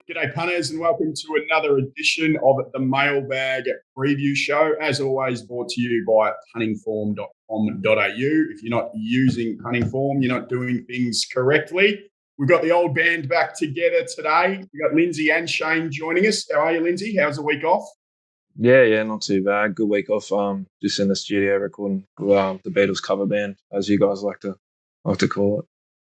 G'day, punters, and welcome to another edition of the Mailbag Preview Show. As always, brought to you by puntingform.com.au. If you're not using Punting Form, you're not doing things correctly. We've got the old band back together today. We've got Lindsay and Shane joining us. How are you, Lindsay? How's the week off? Yeah, not too bad. Good week off. Just in the studio recording the Beatles cover band, as you guys like to call it.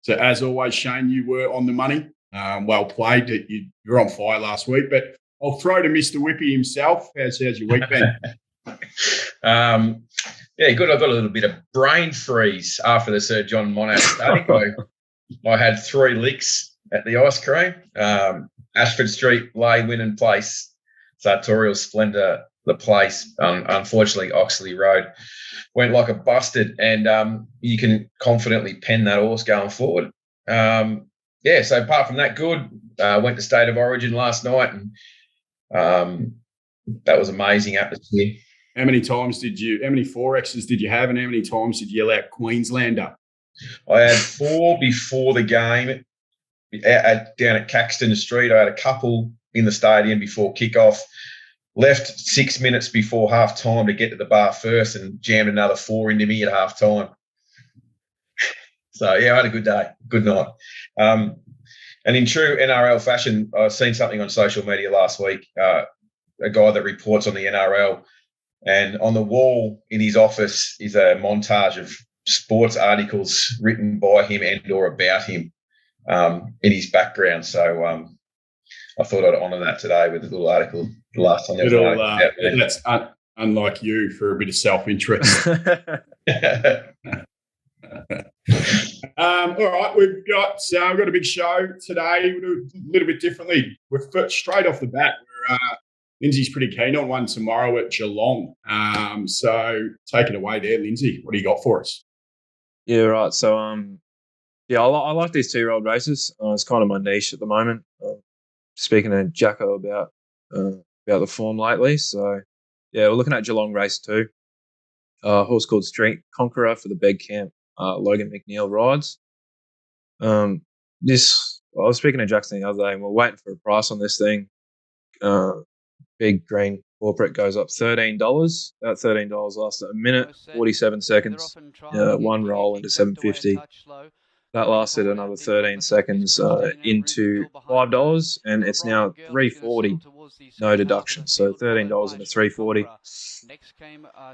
So, as always, Shane, you were on the money. Well played. You were on fire last week, but I'll throw to Mr. Whippy himself. How's your week been? Yeah, good. I got a little bit of brain freeze after the Sir John Monash. I think I had 3 licks at the ice cream. Ashford Street, Lay, Winnan Place, Sartorial Splendour, the place. Unfortunately, Oxley Road went like a busted, and you can confidently pen that horse going forward. So apart from that, good. Went to State of Origin last night, and that was amazing atmosphere. How many 4Xs did you have, and how many times did you yell out Queenslander? I had 4 before the game down at Caxton Street. I had a couple in the stadium before kickoff. Left 6 minutes before half time to get to the bar first and jammed another 4 into me at half time. So, yeah, I had a good day, good night. And in true NRL fashion, I've seen something on social media last week, a guy that reports on the NRL, and on the wall in his office is a montage of sports articles written by him and or about him in his background. So I thought I'd honour that today with a little article. The last time that's unlike you for a bit of self-interest. All right, we've got a big show today. We'll do a little bit differently. We're straight off the bat. Lindsay's pretty keen on one tomorrow at Geelong. So take it away there, Lindsay. What do you got for us? Yeah, right. So I like these 2-year-old races. It's kind of my niche at the moment. Speaking to Jacko about the form lately. So yeah, we're looking at Geelong race 2. A horse called Street Conqueror for the bed camp. Logan McNeil rides. I was speaking to Jackson the other day, and we're waiting for a price on this thing. Big green corporate goes up $13. That $13 lasted a minute, 47 seconds. One roll into 750. That lasted another 13 seconds into $5, and it's now $3.40, no deduction. So $13 into $3.40.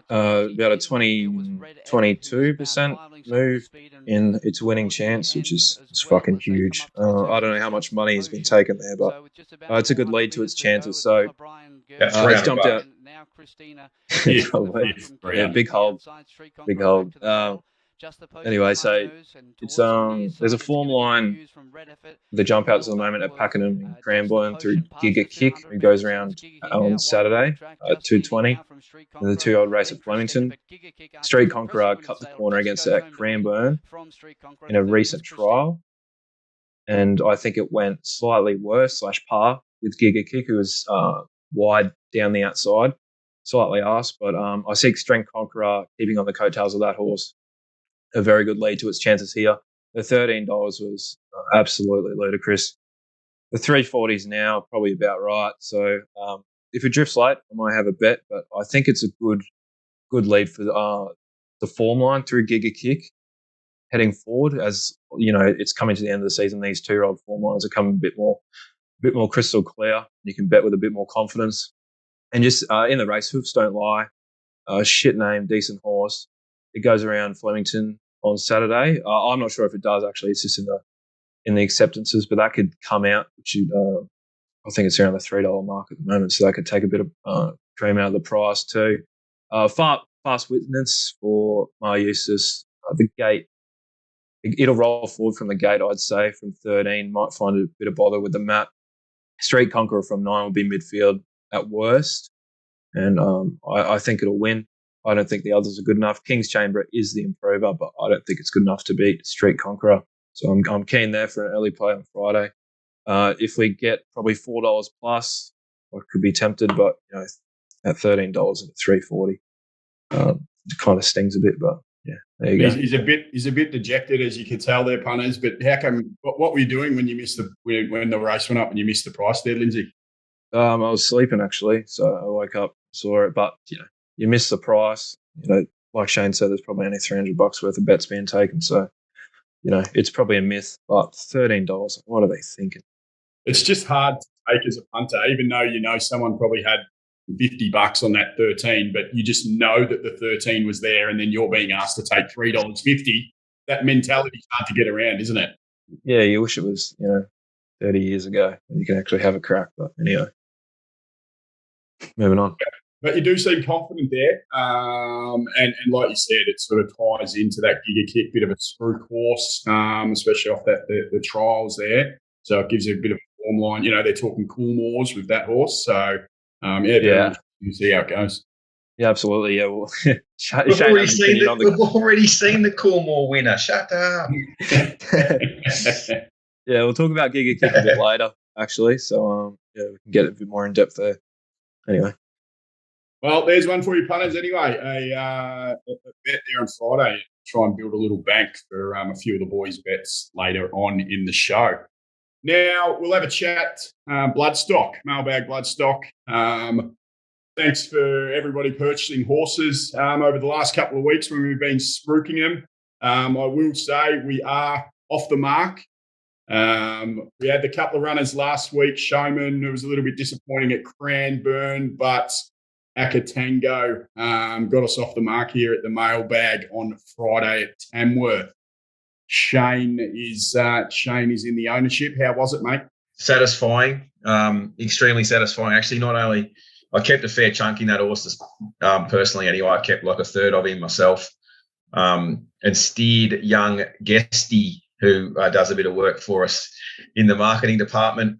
About a 22% move in its winning chance, which is fucking huge. I don't know how much money has been taken there, but it's a good lead to its chances. So it's jumped out. Yeah, big hold. Anyway, so it's there's a form line, the jump outs at the moment at Pakenham and Cranbourne through Giga Kick, who goes around on Saturday at 2:20. And the 2-year-old race at Flemington. Street Conqueror cut the corner against it at Cranbourne in a recent trial, and I think it went slightly worse /par with Giga Kick, who was wide down the outside, slightly arse, but I see Street Conqueror keeping on the coattails of that horse. A very good lead to its chances here. The $13 was absolutely ludicrous. The $3.40s now probably about right. So if it drifts late, I might have a bet, but I think it's a good lead for the form line through Giga Kick heading forward. As you know, it's coming to the end of the season. These 2-year-old form lines are coming a bit more crystal clear. You can bet with a bit more confidence. And just in the race, hoofs don't lie. Shit name, decent horse. It goes around Flemington on Saturday. I'm not sure if it does actually. It's just in the acceptances, but that could come out, which I think it's around the $3 mark at the moment, so that could take a bit of cream out of the price too. Fast witness for my uses. The gate, it'll roll forward from the gate, I'd say, from 13. Might find a bit of bother with the map. Street Conqueror from 9 will be midfield at worst, and I think it'll win. I don't think the others are good enough. King's Chamber is the improver, but I don't think it's good enough to beat Street Conqueror. So I'm keen there for an early play on Friday. If we get probably $4 plus, I could be tempted, but at $13 and at $3.40, it kind of stings a bit. But there you go. He's a bit dejected, as you can tell there, punters. But how come? What were you doing when you missed when the race went up and you missed the price there, Lindsay? I was sleeping actually, so I woke up, saw it, but you miss the price. Like Shane said, there's probably only $300 worth of bets being taken, so it's probably a myth. But $13, what are they thinking? It's just hard to take as a punter, even though someone probably had $50 on that 13, but you just know that the 13 was there, and then you're being asked to take $3.50. That mentality's hard to get around, isn't it? Yeah, you wish it was 30 years ago and you can actually have a crack. But anyway, moving on. But you do seem confident there, and like you said, it sort of ties into that Giga Kick, bit of a screw course, especially off the trials there. So it gives you a bit of a form line. They're talking Coolmores with that horse, so. You see how it goes. Yeah, absolutely. Yeah, well, we've already seen the Coolmore winner. Shut up. Yeah, we'll talk about Giga Kick a bit later, actually. So, we can get a bit more in depth there. Anyway. Well, there's one for you punters anyway. A bet there on Friday. Try and build a little bank for a few of the boys' bets later on in the show. Now, we'll have a chat, Bloodstock, Mailbag Bloodstock. Thanks for everybody purchasing horses over the last couple of weeks when we've been spruiking them. I will say we are off the mark. We had the couple of runners last week. Showman, it was a little bit disappointing at Cranbourne, but Akatango got us off the mark here at the Mailbag on Friday at Tamworth. Shane is in the ownership. How was it, mate? Satisfying, extremely satisfying. Actually, not only I kept a fair chunk in that horse personally. Anyway, I kept like a third of him myself, and steered young Guesty, who does a bit of work for us in the marketing department,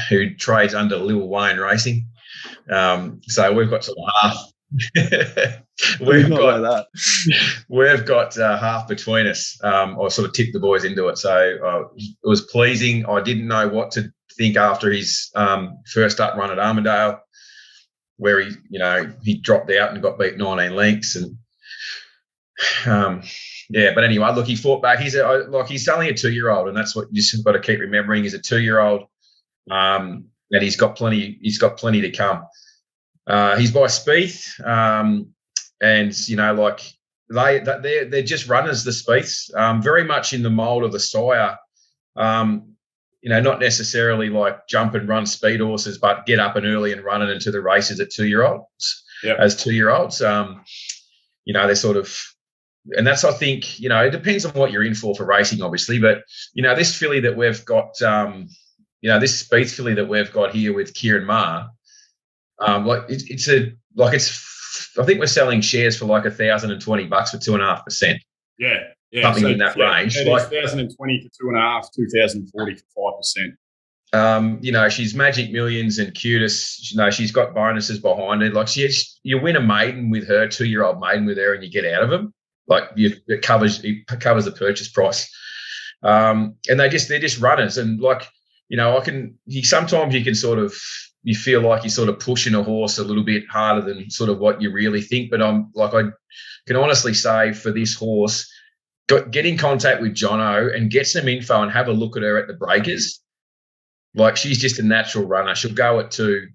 who trades under Lil Wayne Racing. So we've got sort of half. We've got half between us. I sort of tipped the boys into it, so it was pleasing. I didn't know what to think after his first up run at Armidale, where he dropped out and got beat 19 lengths, and but anyway, look, he fought back. He's only a 2-year-old, and that's what you just got to keep remembering. He's a 2-year-old, and he's got plenty to come. He's by Spieth, and they're just runners, the Spieths, very much in the mould of the sire. Not necessarily like jump and run speed horses, but get up and early and run it into the races at 2-year-olds. Yep. As 2-year-olds, they're sort of, and that's, I think, it depends on what you're in for racing, obviously, but this filly that we've got, this Spieth filly that we've got here with Kieran Maher. I think we're selling shares for like $1,020 for 2.5%. Yeah, something in that range. Like 1,020 for 2.5, 2,040 for 5%. She's Magic Millions and Cutest. She's got bonuses behind it. Like you win a maiden with her, 2-year-old maiden with her, and you get out of them. Like it covers the purchase price. And they're just runners, and sometimes you can sort of. You feel like you're sort of pushing a horse a little bit harder than sort of what you really think. But I can honestly say for this horse, get in contact with Jono and get some info and have a look at her at the breakers. Like, she's just a natural runner. She'll go at 2,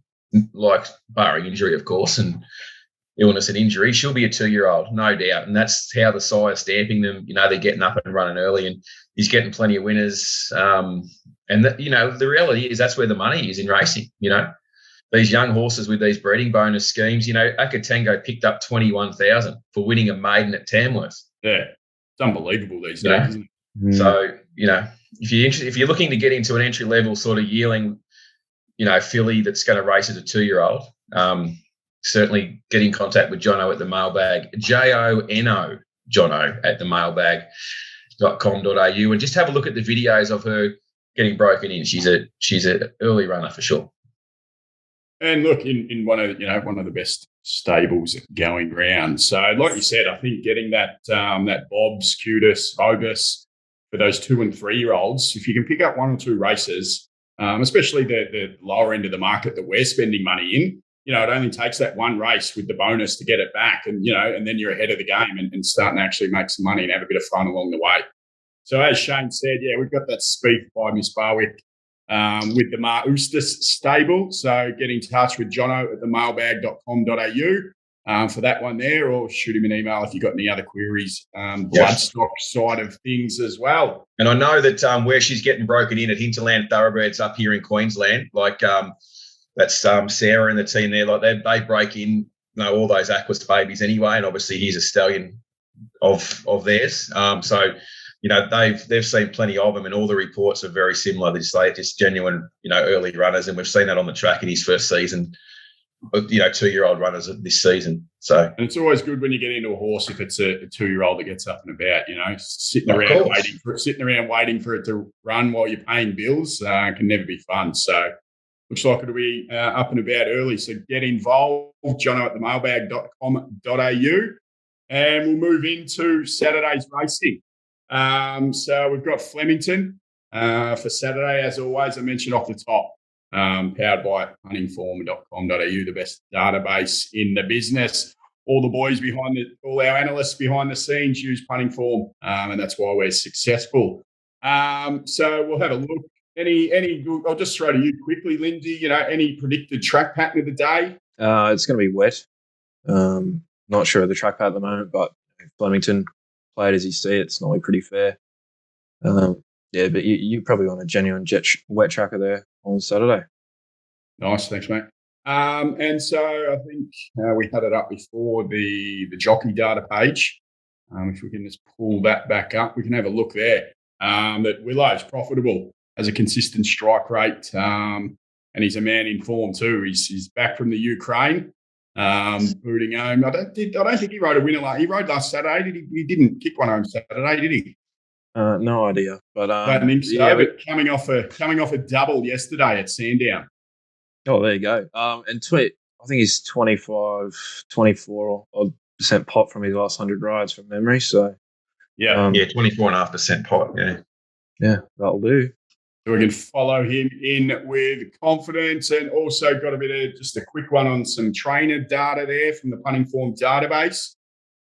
barring injury, of course, and illness and injury. She'll be a 2-year-old, no doubt. And that's how the sire's stamping them. They're getting up and running early, and he's getting plenty of winners. And the reality is that's where the money is in racing. These young horses with these breeding bonus schemes. Akatango picked up $21,000 for winning a maiden at Tamworth. Yeah, it's unbelievable these days, isn't it? So if you're looking to get into an entry level sort of yearling, filly that's going to race as a 2-year-old, certainly get in contact with Jono at the Mailbag, JONO, Jono at the mailbag.com.au, and just have a look at the videos of her getting broken in. She's an early runner for sure. And look, in one of the best stables going round. So, like you said, I think getting that Bob's, Cutest, Bogus for those 2- and 3-year-olds, if you can pick up 1 or 2 races, especially the lower end of the market that we're spending money in, it only takes that one race with the bonus to get it back, and then you're ahead of the game and starting to actually make some money and have a bit of fun along the way. So as Shane said, we've got that speak by Miss Barwick with the Mar Oostis stable. So get in touch with Jono at themailbag.com.au for that one there, or shoot him an email if you've got any other queries, bloodstock side of things as well. And I know that where she's getting broken in at Hinterland Thoroughbreds up here in Queensland, like that's Sarah and the team there, like they break in all those Aquas babies anyway, and obviously he's a stallion of theirs. So they've seen plenty of them, and all the reports are very similar. They say just genuine, early runners, and we've seen that on the track in his first season. 2-year-old runners this season. So, and it's always good when you get into a horse if it's a 2-year-old that gets up and about. Sitting around waiting for it to run while you're paying bills can never be fun. So, looks like it'll be up and about early. So get involved, Jono at themailbag.com.au, and we'll move into Saturday's racing. So we've got Flemington for Saturday, as always. I mentioned off the top, powered by puntingform.com.au, the best database in the business. All our analysts behind the scenes use Punting Form, and that's why we're successful. So we'll have a look. I'll just throw to you quickly, Lindsay. Any predicted track pattern of the day? It's going to be wet. Not sure of the track pattern at the moment, but Flemington played as you see it. It's normally pretty fair. But you probably want a genuine wet tracker there on Saturday. Nice, thanks, mate. And so I think we had it up before the jockey data page. If we can just pull that back up, we can have a look there. That Willow's profitable, has a consistent strike rate, and he's a man in form too. He's back from the Ukraine, booting home. I don't think he rode a winner. He rode last Saturday. He didn't kick one home Saturday, did he? No idea, but I don't think so. But coming off a double yesterday at Sandown. Oh, there you go. And I think he's 24 odd % pot from his last 100 rides from memory. So 24.5% pot. Yeah, that'll do. So we can follow him in with confidence, and also got a bit of just a quick one on some trainer data there from the Punting Form database.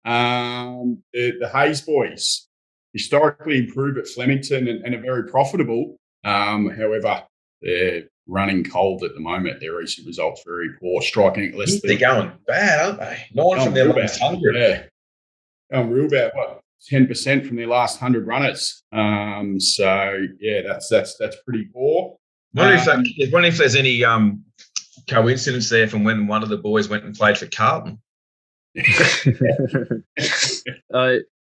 The Hayes boys historically improved at Flemington and are very profitable. However, they're running cold at the moment. Their recent results very poor, striking at less than. They're going bad, aren't they? 9 from their last 100. Yeah, going real bad. 10% from their last 100 runners. That's pretty poor. Wonder if there's any coincidence there from when one of the boys went and played for Carlton. But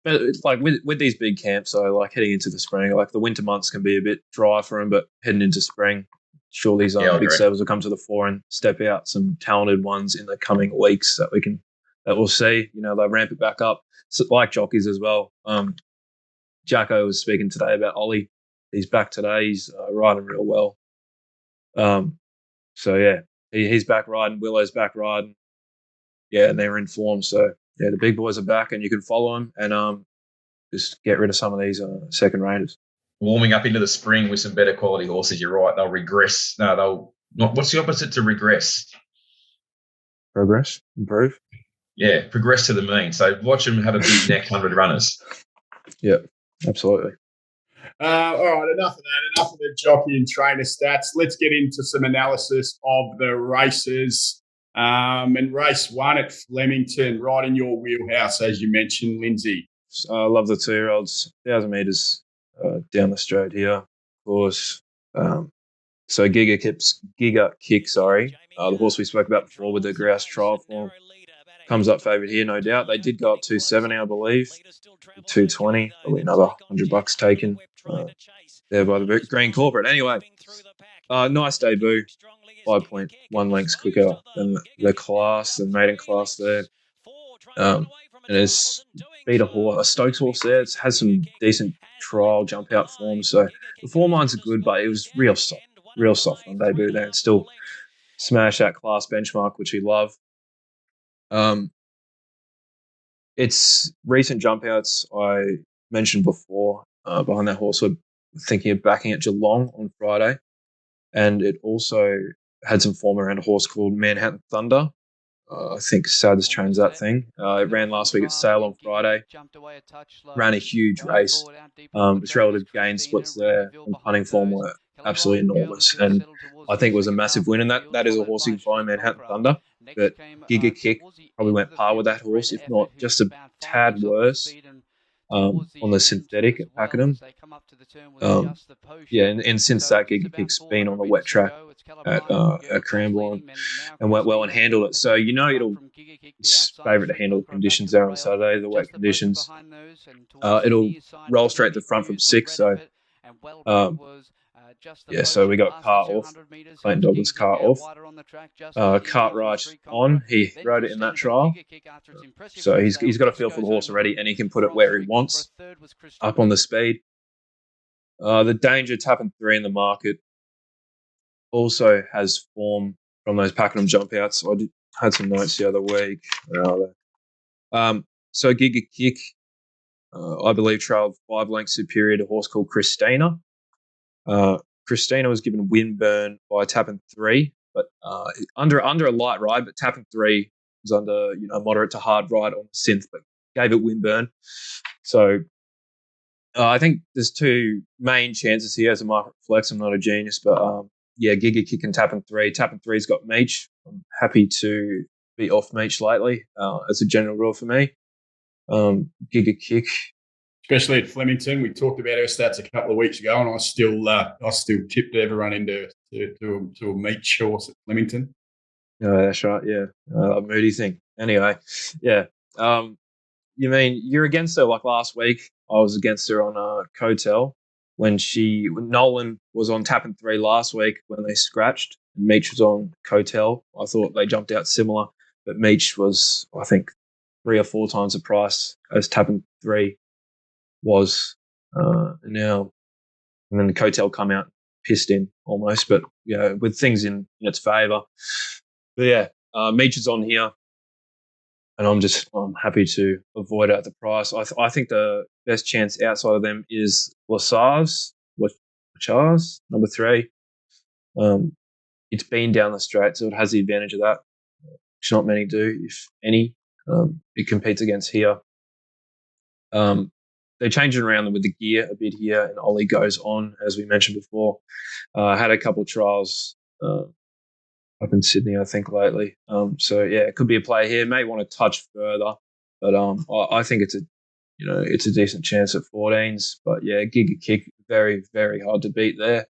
it's like with these big camps, like heading into the spring, like the winter months can be a bit dry for them, but heading into spring, sure these big servers will come to the fore and step out some talented ones in the coming weeks that we'll see. They'll ramp it back up. So, like jockeys as well. Jacko was speaking today about Ollie. He's back today. He's riding real well. He's back riding. Willow's back riding. Yeah, and they're in form. So the big boys are back, and you can follow them and just get rid of some of these second raters. Warming up into the spring with some better quality horses. You're right. They'll regress. No, they'll not. What's the opposite to regress? Progress, improve. Yeah, progress to the mean. So watch them have a big next 100 runners. Yeah, absolutely. All right, enough of that. Enough of the jockey and trainer stats. Let's get into some analysis of the races. And race 1 at Flemington, right in your wheelhouse, as you mentioned, Lindsay. I love the 2-year-olds. 1,000 metres down the straight here, of course. So Giga Kick, the horse we spoke about before with the grouse trial form, comes up favourite here, no doubt. They did go up 270, I believe, 220, probably another $100 taken there by the Green Corporate. Anyway, nice debut, 5.1 lengths quicker than the maiden class there. And it's beat a Stokes horse there. It has some decent trial jump out form. So the form lines are good, but it was real soft on debut there, and still smash that class benchmark, which we love. It's recent jump outs I mentioned before behind that horse. We're thinking of backing at Geelong on Friday, and it also had some form around a horse called Manhattan Thunder. I think Sad's trains that thing. It ran last week at Sale on Friday. Ran a huge race. Its relative gain splits there and punting form were absolutely enormous. And I think it was a massive win. And that is a horse you can find, Manhattan Thunder. But Giga Kick probably went par with that horse, if not just a tad worse on the synthetic at Pakenham. And since that, Giga Kick's been on the wet track at Cranbourne and went well and handled it. So it's favourite to handle the conditions there on Saturday, the wet conditions. It'll roll straight to the front from 6. So, so we got car off. Clayton Douglas car off. Cartwright on. He rode it in that trial. So he's got a feel for the horse already, and he can put it where he wants, up on the speed. The Danger tapping 3 in the market also has form from those Pakenham jump outs. I had some notes the other week. Where are they? So Giga Kick, I believe, trailed 5 lengths superior to a horse called Christina. Christina was given wind burn by tapping 3, but under a light ride, but tapping 3 was under moderate to hard ride on the synth, but gave it wind burn. So I think there's 2 main chances here as a market flex. I'm not a genius, but Giga Kick and tapping 3. Tapping 3's got Meach. I'm happy to be off Meach lately as a general rule for me. Giga Kick. Especially at Flemington. We talked about our stats a couple of weeks ago, and I still tipped everyone into a Meach horse at Flemington. No, that's right. Yeah, a Moody thing. Anyway, yeah. You mean you're against her? Like last week, I was against her on Cotel when Nolan was on tapping 3 last week when they scratched. And Meach was on Cotel. I thought they jumped out similar, but Meach was, I think, 3 or 4 times the price as tapping 3 was now. And then the Cotel come out pissed in almost, but with things in its favour. But Meach is on here, and I'm happy to avoid it at the price. I think the best chance outside of them is Lachars, number 3. It's been down the straight, so it has the advantage of that, which not many do, if any. It competes against here. They're changing around with the gear a bit here, and Ollie goes on, as we mentioned before. Had a couple of trials up in Sydney, I think, lately. It could be a play here. May want to touch further, but I think it's a decent chance at 14s. But Giga Kick, very, very hard to beat there.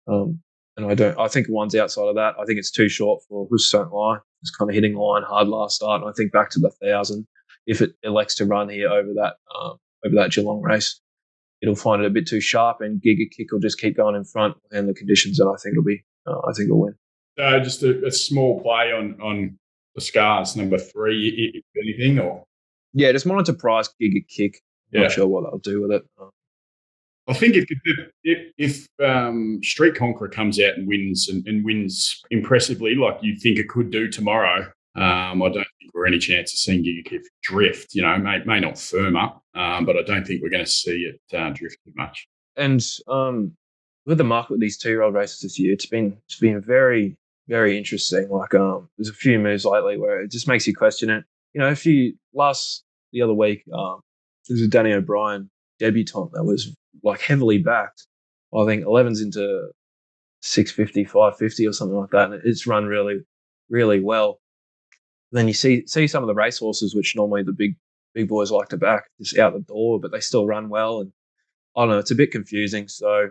And I think one's outside of that. I think it's too short for Who's Don't Lie. It's kind of hitting the line hard last start, and I think back to the 1,000. If it elects to run here over that Geelong race, it'll find it a bit too sharp, and Giga Kick will just keep going in front and the conditions, and I think it'll win. So just a small play on the Scars, number 3, if anything, or just monitor price Giga Kick. Not sure what they'll do with it. I think if Street Conqueror comes out and wins impressively, like you think it could do tomorrow, I don't think we're any chance of seeing Giga Kick drift. May not firm up, but I don't think we're going to see it drift too much. And with the market with these 2-year-old races this year, it's been very, very interesting. Like there's a few moves lately where it just makes you question it. The other week, there's a Danny O'Brien debutant that was like heavily backed. I think 11's into 650, 550 or something like that, and it's run really, really well. And then you see some of the racehorses, which normally the big boys like to back, just out the door, but they still run well. And I don't know, it's a bit confusing. So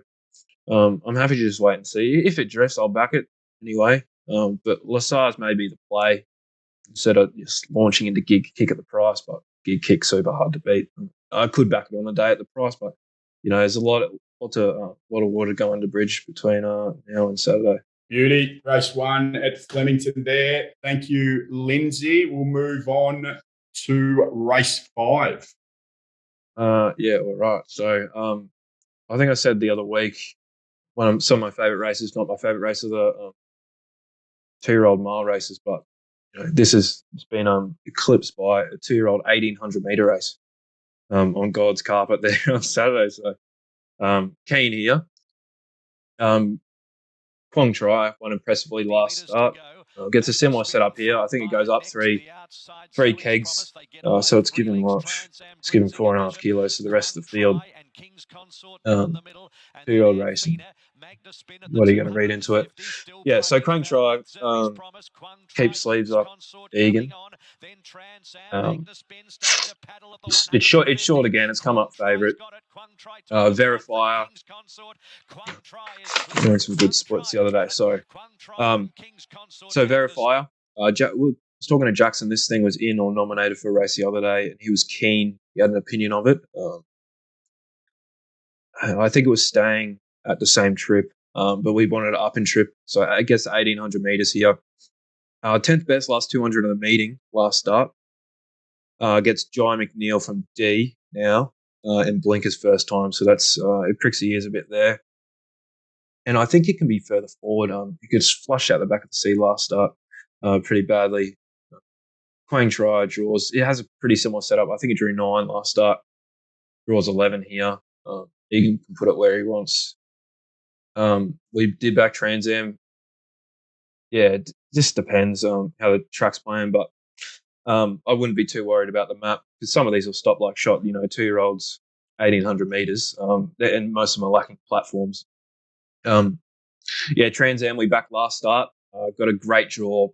I'm happy to just wait and see. If it drifts, I'll back it anyway. But Lachars may be the play instead of just launching into Gig Kick at the price, but Gig Kick super hard to beat. I could back it on a day at the price, but there's a lot of water going under bridge between now and Saturday. Beauty. Race 1 at Flemington there. Thank you, Lindsay. We'll move on to race 5. All right. So I think I said the other week, some of my favourite races, not my favourite race of the 2-year-old mile races, but it's been eclipsed by a 2-year-old 1,800 metre race on God's carpet there on Saturday. So keen here. Quang Tri won impressively last start. Gets a similar setup here. I think it goes up three kegs. So it's given 4.5 kilos to the rest of the field. 2-year-old racing. What are you going to read into it? Yeah, so Quang Tri, keep sleeves up, Egan. It's short again. It's come up favourite. Verifier. Doing some good splits the other day. So Verifier. I was talking to Jackson. This thing was in or nominated for a race the other day, and he was keen. He had an opinion of it. I think it was staying at the same trip, but we wanted an up and trip. So I guess 1,800 meters here. 10th best last 200 of the meeting last start. Gets Jai McNeil from D now and Blinker's first time. So that's it pricks the ears a bit there. And I think it can be further forward. It gets flushed out the back of the C last start pretty badly. Quang Tri draws. It has a pretty similar setup. I think it drew 9 last start. Draws 11 here. Egan can put it where he wants. We did back Trans Am. Yeah, it just depends on how the track's playing, but I wouldn't be too worried about the map because some of these will stop like shot. 2-year-olds, 1,800 meters, and most of them are lacking platforms. Trans Am we backed last start. Got a great draw,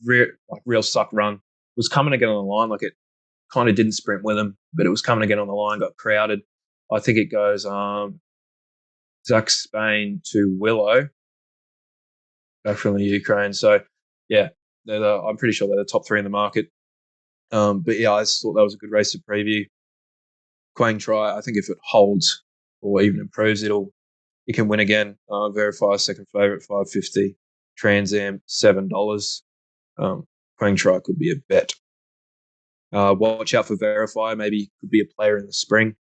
real suck run. Was coming to get on the line, like it kind of didn't sprint with him, but it was coming to get on the line. Got crowded. I think it goes Zach Spain to Willow, back from the Ukraine. So yeah, I'm pretty sure they're the top 3 in the market. But yeah, I just thought that was a good race to preview. Quang Tri, I think if it holds or even improves, it can win again. Verify second favourite, $5.50. Trans Am, $7. Quang Tri could be a bet. Watch out for Verify. Maybe could be a player in the spring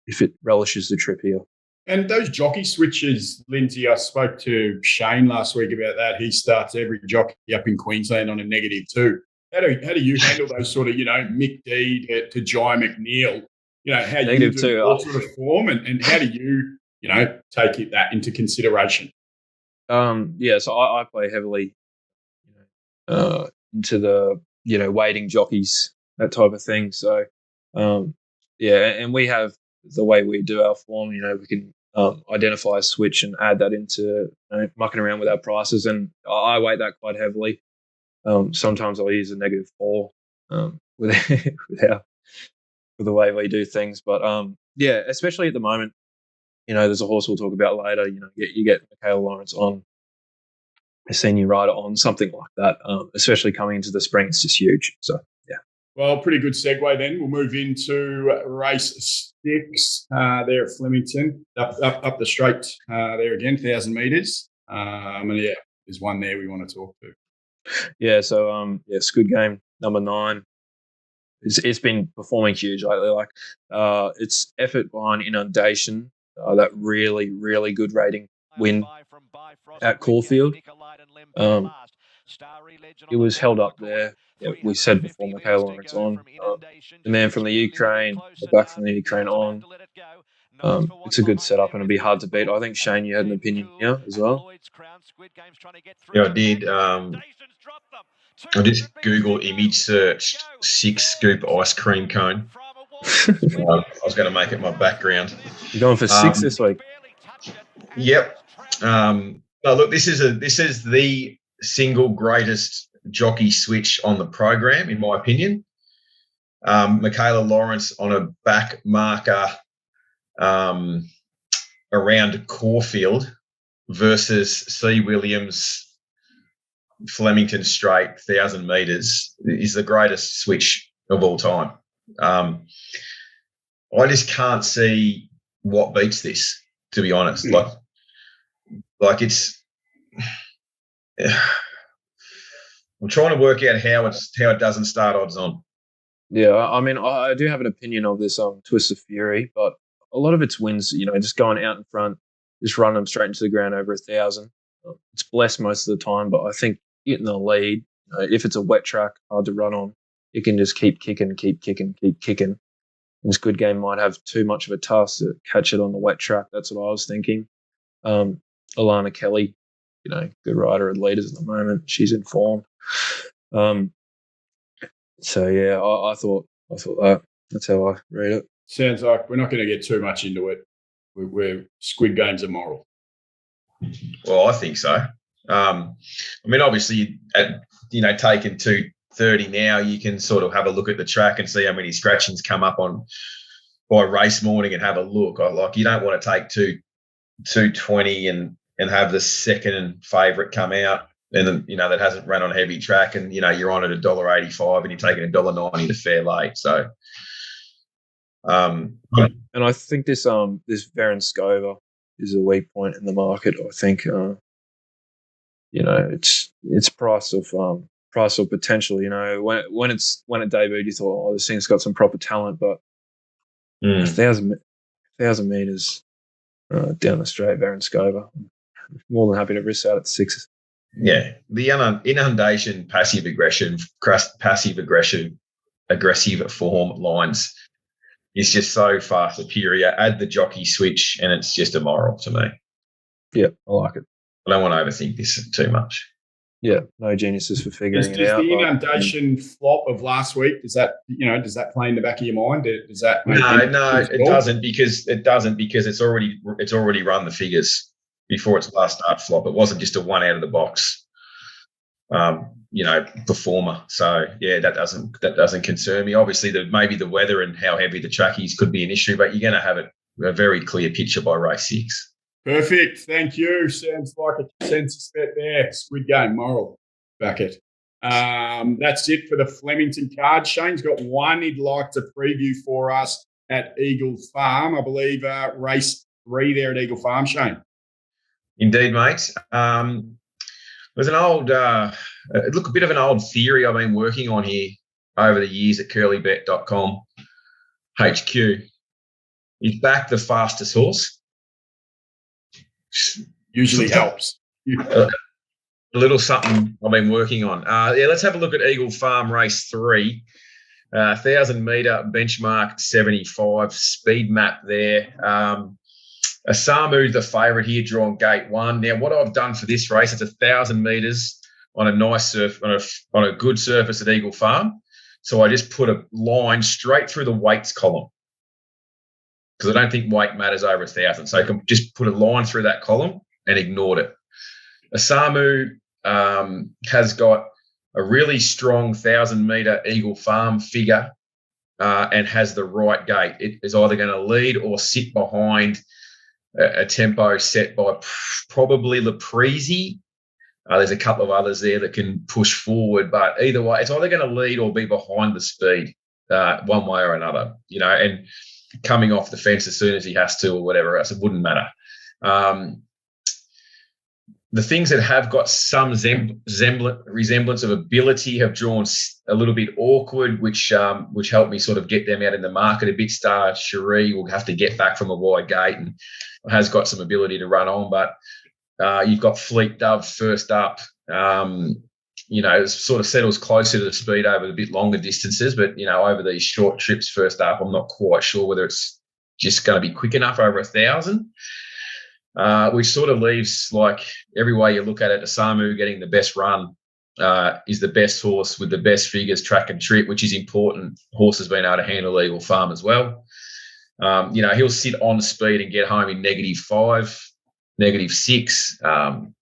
if it relishes the trip here. And those jockey switches, Lindsay, I spoke to Shane last week about that. He starts every jockey up in Queensland on a -2. How do you handle those sort of, Mick D to Jai McNeil? How you do all sort of form and how do you, take that into consideration? So I play heavily into the, waiting jockeys, that type of thing. So, and we have the way we do our form, we can identify a switch and add that into mucking around with our prices. And I weight that quite heavily. Sometimes I'll use a -4 with the way we do things. But, especially at the moment, there's a horse we'll talk about later. You get Michaela Lawrence on, a senior rider on, something like that, especially coming into the spring. It's just huge. So, yeah. Well, pretty good segue then. We'll move into race 6 there at Flemington, up the straight there again, 1,000 metres. There's one there we want to talk to. Yeah, so, Squid Game, number 9. It's been performing huge lately. Like, it's effort behind Inundation, that really, really good rating win at Caulfield. It was held up there. Yeah, we said before Michaela Lawrence on. The man from the Ukraine, the back from the Ukraine on. It's a good setup and it'll be hard to beat. I think, Shane, you had an opinion here as well. Yeah, I did. I just Google image searched 6-scoop ice cream cone. I was going to make it my background. You're going for 6 this week? Yep. Look, this is the single greatest jockey switch on the program, in my opinion. Michaela Lawrence on a back marker around Caulfield versus C. Williams Flemington Straight, 1,000 metres, is the greatest switch of all time. I just can't see what beats this, to be honest. Like it's. I'm trying to work out how it doesn't start odds on. Yeah, I mean, I do have an opinion of this Twist of Fury, but a lot of its wins, just going out in front, just running them straight into the ground over 1,000. It's blessed most of the time, but I think getting the lead, if it's a wet track, hard to run on, it can just keep kicking. And this Good Game might have too much of a task to catch it on the wet track. That's what I was thinking. Alana Kelly, good rider at leaders at the moment. She's in form. So yeah, I thought that. That's how I read it. Sounds like we're not going to get too much into it. We're Squid Game's immoral. Well, I think so. Obviously, taking 230 now, you can sort of have a look at the track and see how many scratchings come up by race morning and have a look. You don't want to take 220 and have the second favourite come out and then, that hasn't run on heavy track and, you're on at $1.85 and you're taking $1.90 to fair late. So, and I think this Verenskova is a weak point in the market. I think, it's price of potential. When it debuted, you thought, this thing's got some proper talent, but 1,000 meters down the straight, Verenskova. More than happy to risk out at 6. Yeah, the inundation, passive aggressive form lines is just so far superior. Add the jockey switch, and it's just immoral to me. Yeah, I like it. I don't want to overthink this too much. Yeah, no geniuses for figuring it out. Does the inundation flop of last week, does that play in the back of your mind? Does that it doesn't because it's already run the figures before its last start flop. It wasn't just a one out of the box performer. So yeah, that doesn't concern me. Obviously maybe the weather and how heavy the track is could be an issue, but you're going to have a very clear picture by race 6. Perfect. Thank you. Sounds like a consensus bet there. Squid Game, moral. Back it. That's it for the Flemington card. Shane's got one he'd like to preview for us at Eagle Farm. I believe race 3 there at Eagle Farm, Shane. Indeed, mate. There's an old, a bit of an old theory I've been working on here over the years at curlybet.com HQ. He's backed the fastest horse. Usually helps. A little something I've been working on. Let's have a look at Eagle Farm race 3. 1,000-metre benchmark 75 speed map there. Asamu, the favourite here, drawn gate 1. Now, what I've done for this race, it's 1,000 metres on a nice on a good surface at Eagle Farm. So I just put a line straight through the weights column because I don't think weight matters over 1,000. So I can just put a line through that column and ignored it. Asamu has got a really strong 1,000-metre Eagle Farm figure and has the right gate. It is either going to lead or sit behind a tempo set by probably Leprezi. There's a couple of others there that can push forward, but either way, it's either going to lead or be behind the speed one way or another, and coming off the fence as soon as he has to or whatever else, it wouldn't matter. The things that have got some resemblance of ability have drawn a little bit awkward, which helped me sort of get them out in the market a bit. Star Cherie will have to get back from a wide gate and has got some ability to run on, but you've got Fleet Dove first up. It sort of settles closer to the speed over the bit longer distances, but, over these short trips first up, I'm not quite sure whether it's just going to be quick enough over 1,000. Which sort of leaves, like, every way you look at it, Asamu getting the best run is the best horse with the best figures, track and trip, which is important. Horse has been able to handle Eagle Farm as well. He'll sit on speed and get home in -5, -6.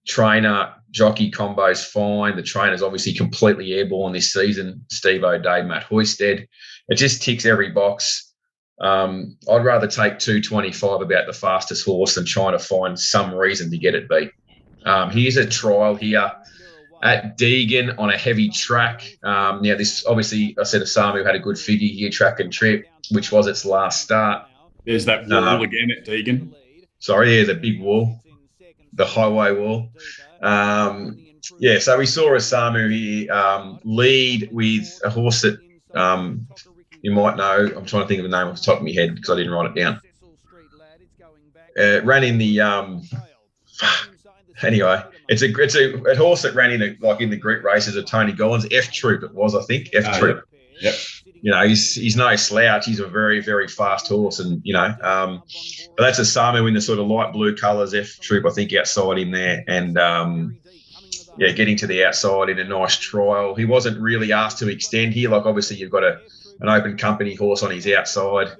Trainer, jockey combo's fine. The trainer's obviously completely airborne this season. Steve O'Day, Matt Hoysted. It just ticks every box. I'd rather take 225 about the fastest horse than trying to find some reason to get it beat. Here's a trial here at Deegan on a heavy track. Now, this obviously, I said Asamu had a good figure here, track and trip, which was its last start. There's that wall again at Deegan. Sorry, the big wall, the highway wall. So we saw Asamu here lead with a horse that you might know. I'm trying to think of the name off the top of my head because I didn't write it down. Ran in the anyway. It's a horse that ran in the group races of Tony Gollins. F Troop it was, I think. F Troop. Yep. he's no slouch. He's a very, very fast horse, and but that's a Samu in the sort of light blue colours. F Troop, I think, outside him there, and getting to the outside in a nice trial. He wasn't really asked to extend here. Like obviously, you've got an open company horse on his outside,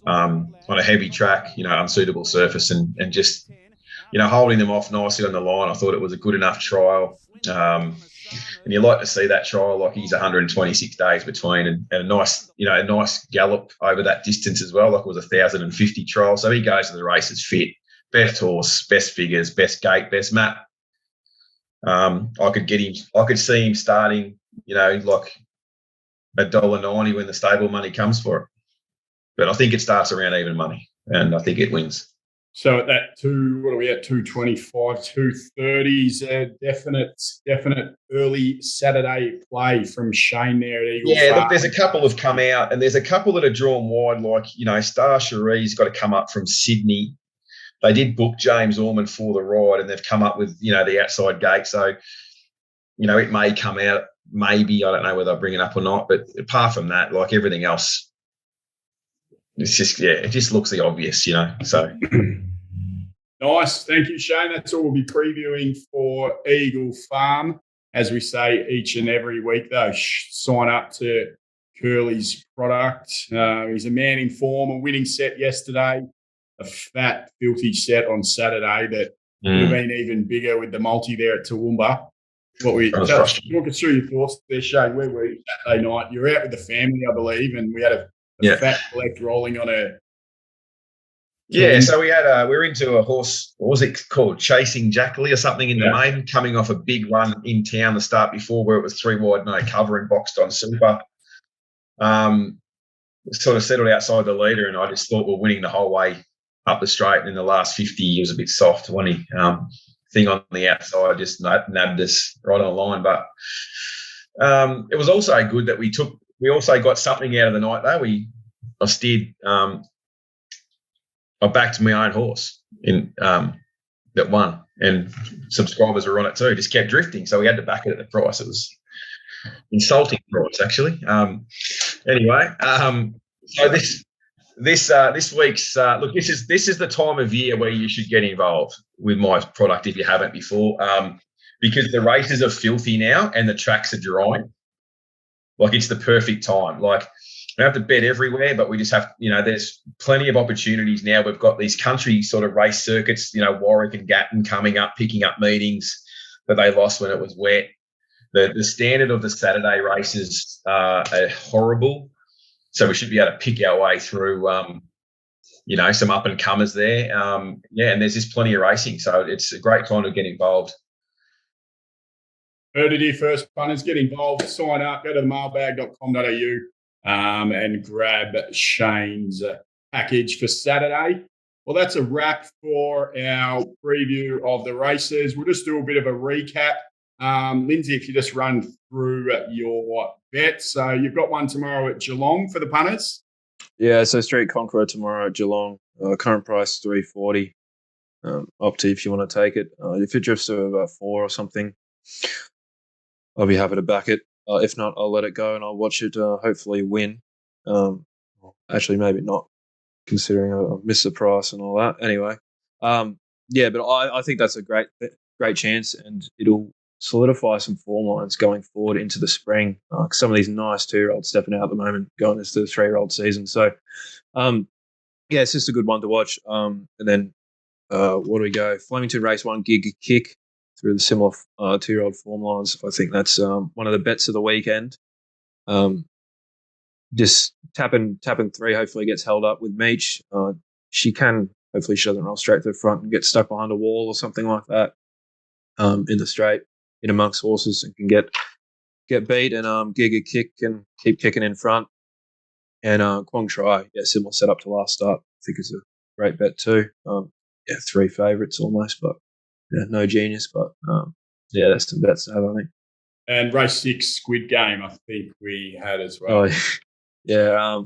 on a heavy track, unsuitable surface, and just holding them off nicely on the line. I thought it was a good enough trial. And you like to see that trial, like he's 126 days between, and a nice, a nice gallop over that distance as well. Like it was 1,050 trial. So he goes to the races fit, best horse, best figures, best gate, best map. I could see him starting, like $1.90 when the stable money comes for it. But I think it starts around even money, and I think it wins. So at that what are we at? 225, 230s, definite early Saturday play from Shane there at Eagle Farm. Look, there's a couple have come out, and there's a couple that are drawn wide. Like Star Cherie's got to come up from Sydney. They did book James Ormond for the ride, and they've come up with the outside gate. So it may come out. Maybe I don't know whether I bring it up or not. But apart from that, like everything else, it's just it just looks the obvious, So. Nice. Thank you, Shane. That's all we'll be previewing for Eagle Farm. As we say each and every week, though, sign up to Curly's product. He's a man in form, a winning set yesterday, a fat, filthy set on Saturday that would have been even bigger with the multi there at Toowoomba. Talk us through your thoughts there, Shane. Where were you Saturday night? You were out with the family, I believe, and we had a fat collect rolling on a... Yeah, so we're into a horse, what was it called? Chasing Jackley or something in the maiden, coming off a big run in town the start before where it was 3 wide, no cover and boxed on super. Sort of settled outside the leader, and I just thought we're winning the whole way up the straight. And in the last 50, he was a bit soft when he thing on the outside just nabbed us right on the line. But it was also good that we also got something out of the night though. I steered I backed my own horse in that won, and subscribers were on it too. Just kept drifting, so we had to back it at the price. It was insulting price, actually. Anyway, so this week's look. This is the time of year where you should get involved with my product if you haven't before, because the races are filthy now and the tracks are drying. Like it's the perfect time. Like. We don't have to bet everywhere, but we just have, there's plenty of opportunities now. We've got these country sort of race circuits, Warwick and Gatton coming up, picking up meetings that they lost when it was wet. The standard of the Saturday races are horrible. So we should be able to pick our way through, some up and comers there. And there's just plenty of racing. So it's a great time to get involved. Heard it here first, punters. Get involved, sign up, go to the mailbag.com.au. And grab Shane's package for Saturday. Well, that's a wrap for our preview of the races. We'll just do a bit of a recap. Lindsay, if you just run through your bets. So you've got one tomorrow at Geelong for the punters. Yeah, so Street Conqueror tomorrow at Geelong. Current price $3.40. Up to you if you want to take it. If it drifts to about 4 or something, I'll be happy to back it. If not, I'll let it go and I'll watch it hopefully win. Actually, maybe not, considering I missed the price and all that. Anyway, but I think that's a great chance, and it'll solidify some form lines going forward into the spring. Some of these nice 2-year-olds stepping out at the moment, going into the 3-year-old season. So, it's just a good one to watch. And then what do we go? Flemington Race 1 Gig Kick through the similar 2-year-old form lines. I think that's one of the bets of the weekend. Just tapping 3 hopefully gets held up with Meech. Hopefully she doesn't roll straight to the front and get stuck behind a wall or something like that in the straight, in amongst horses, and can get beat. And Giga Kick and keep kicking in front. And Quang Try, similar setup to last start. I think it's a great bet too. 3 favourites almost, but no genius. But that's some bets to have, I think. And race 6 Squid Game, I think we had as well. Oh, yeah.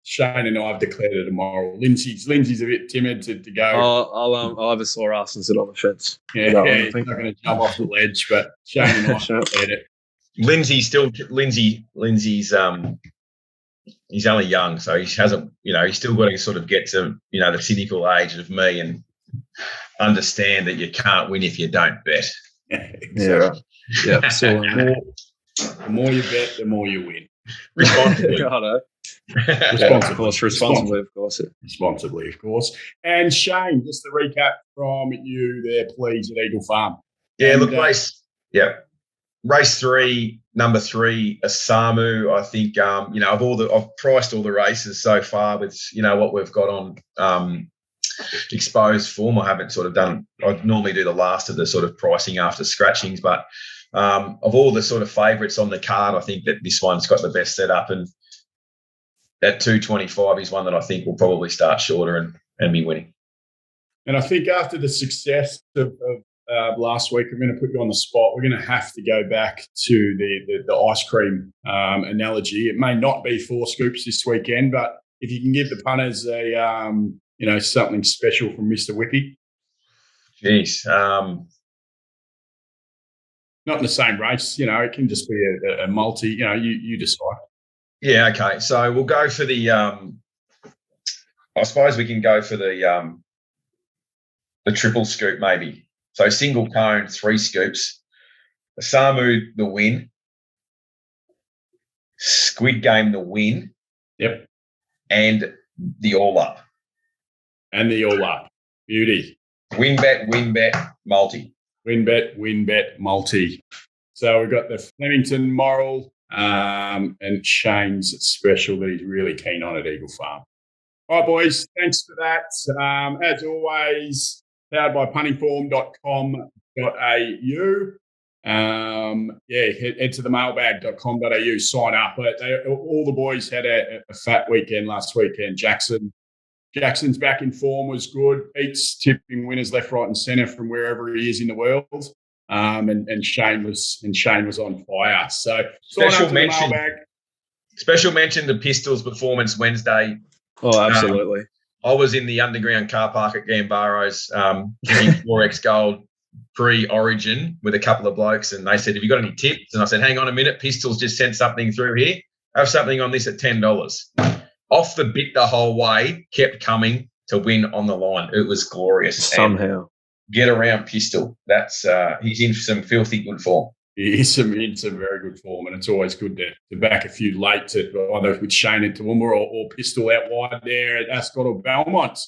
Shane and I have declared it immoral. Lindsay's a bit timid to go. I'll have a sore ass and sit on the fence. Yeah, he's not going to jump off the ledge, but Shane and I declared it. Lindsay's he's only young, so he hasn't, he's still got to sort of get to, the cynical age of me and understand that you can't win if you don't bet. Exactly. Yeah. So the more you bet, the more you win. Responsibly. Responsibly, of course. Responsibly, of course. And Shane, just to recap from you there, please, at Eagle Farm. Yeah, Race 3, number 3, Asamu. I think I've priced all the races so far with what we've got on exposed form. I haven't sort of done. I normally do the last of the sort of pricing after scratchings, but of all the sort of favourites on the card, I think that this one's got the best setup, and that 225 is one that I think will probably start shorter and be winning. And I think after the success of last week, I'm going to put you on the spot. We're going to have to go back to the ice cream analogy. It may not be 4 scoops this weekend, but if you can give the punters a something special from Mr. Whippy. Jeez. Not in the same race, it can just be a multi. You decide. Yeah. Okay. So we'll go for the. I suppose we can go for the triple scoop maybe. So single cone, 3 scoops. Samu, the win. Squid Game, the win. Yep. And the all up. Beauty. Win bet, multi. Win bet, multi. So we've got the Flemington Moral and Shane's special that he's really keen on at Eagle Farm. All right, boys, thanks for that. As always, powered by puntingform.com.au. Head to the mailbag.com.au, sign up. All the boys had a fat weekend last weekend. Jackson's back in form was good. Beats tipping winners left, right, and centre from wherever he is in the world. And Shane was on fire. So special mention to Pistols Performance Wednesday. Oh, absolutely. I was in the underground car park at Gambaro's drinking 4X Gold pre-Origin with a couple of blokes, and they said, "Have you got any tips?" And I said, "Hang on a minute, Pistols just sent something through here. Have something on this at $10." Off the bit the whole way, kept coming to win on the line. It was glorious. Somehow. And get around Pistol. That's he's in some filthy good form. He is in some very good form, and it's always good to back a few late to either with Shane at Toowoomba or Pistol out wide there at Ascot or Belmont.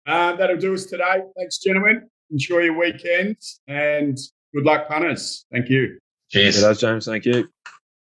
That'll do us today. Thanks, gentlemen. Enjoy your weekend, and good luck, punters. Thank you. Cheers. Good, James. Thank you.